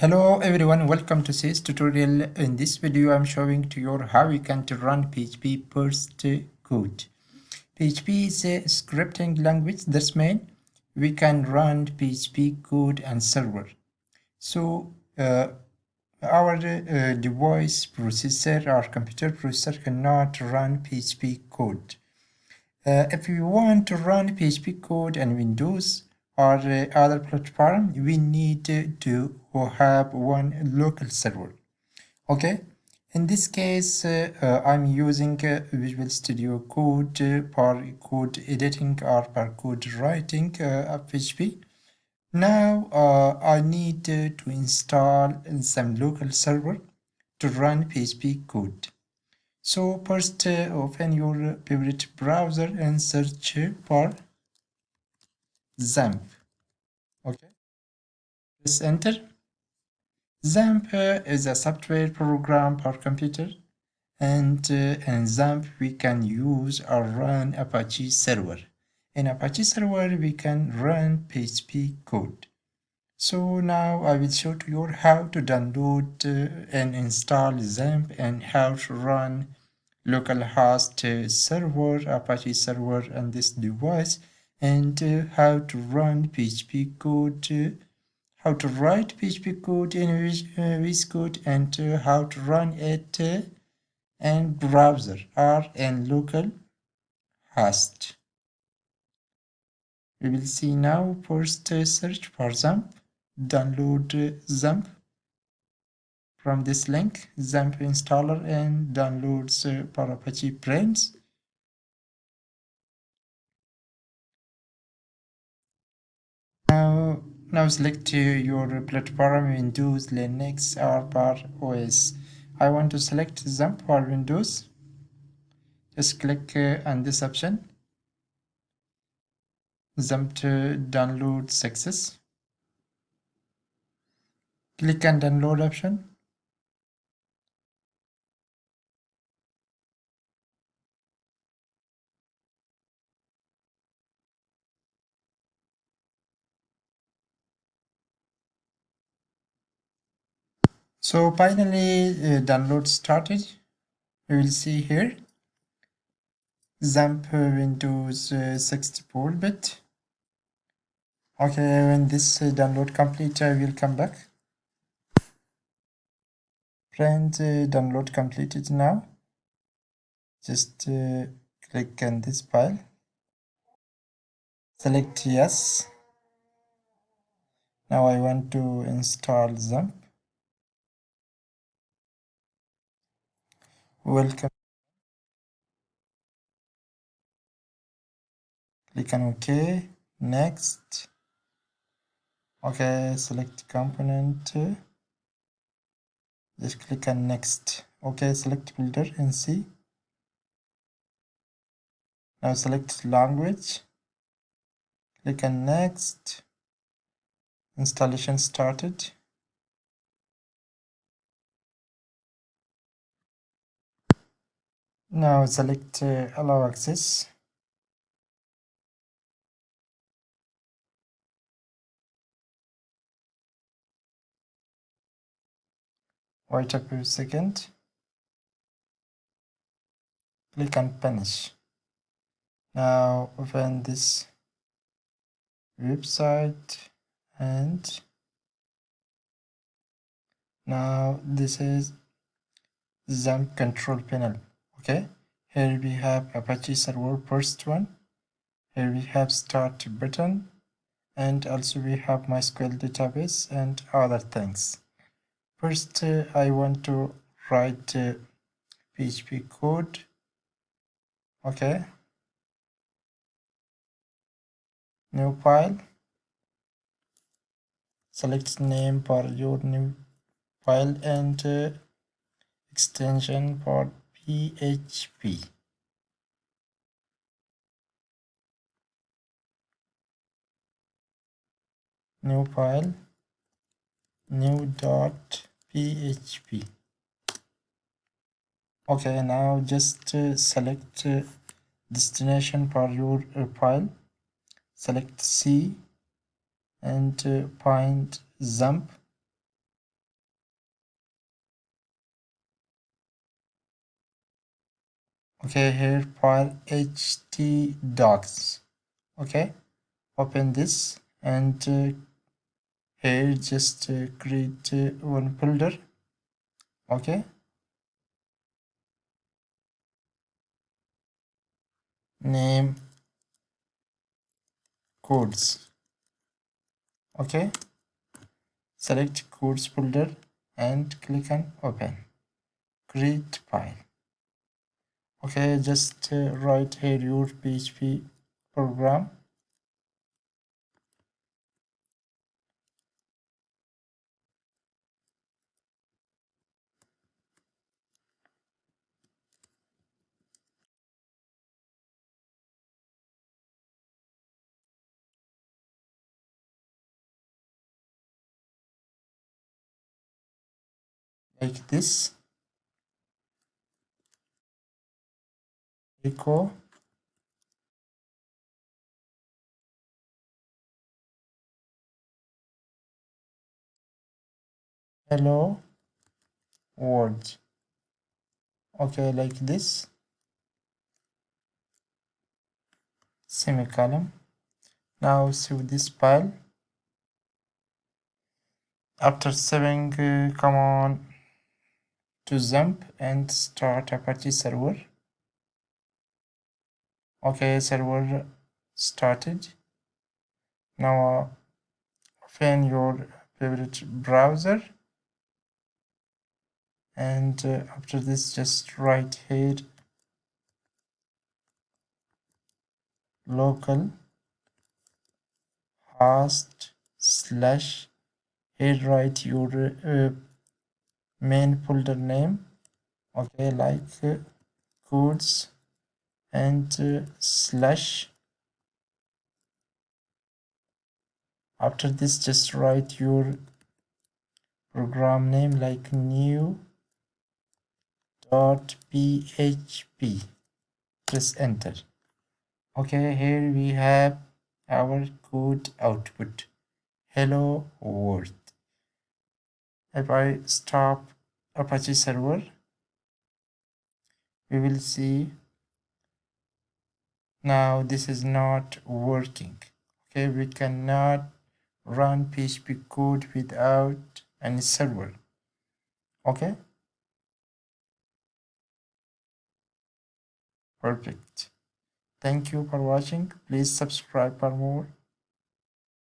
Hello everyone, welcome to this tutorial. In this video I'm showing to you how you can to run PHP burst code. PHP is a scripting language. That's mean we can run PHP code and server. So our device processor or computer processor cannot run PHP code. If you want to run PHP code and Windows or other platform, we need to have one local server. Okay, in this case, I'm using Visual Studio Code for code editing or for code writing of PHP. Now I need to install some local server to run PHP code. So first open your favorite browser and search for Xampp. Okay, press enter. Xampp is a software program for computer, and in Xampp we can use or run Apache server. In Apache server we can run PHP code. So now I will show to you how to download and install Xampp and how to run localhost server, Apache server on this device, and how to run PHP code, how to write PHP code in vscode, and how to run it in browser or in local host. We will see now. First search for Xampp, download Xampp from this link, Xampp installer, and downloads for Apache brains. Now select your platform, Windows, Linux, or for OS. I want to select Xampp for Windows. Just click on this option. Xampp download success. Click on download option. So finally download started. We will see here Xampp Windows 64-bit. Okay, when this download complete, I will come back. Friends, download completed now. Just click on this file. Select yes. Now I want to install Xampp. Welcome. Click on OK. Next. Okay, select component. Just click on next. Okay, select builder and see. Now select language. Click on next. Installation started. Now select allow access. Wait a few seconds. Click on finish. Now open this website, and now this is Xampp control panel. Okay, here we have Apache server first one. Here we have start button, and also we have mysql database and other things. First I want to write PHP code. Okay, new file. Select name for your new file and extension for PHP. New file, new.php. Okay, now just select destination for your file. Select C and find Xampp. Okay, here file htdocs. Okay, open this and here just create one folder. Okay, name codes. Okay, select codes folder and click on open. Create file. Okay, just write here your PHP program. Like this. Echo hello world. Okay, like this. Semicolon. Now save this file. After saving, come on to Xampp and start Apache server. Okay, server started. Now open your favorite browser and after this just write here local host slash, here write your main folder name. Okay, like codes and slash. After this just write your program name like new .php. Press enter. Okay, here we have our code output. Hello world. If I stop Apache server, we will see now this is not working. Okay, we cannot run PHP code without any server. Okay, perfect. Thank you for watching. Please subscribe for more.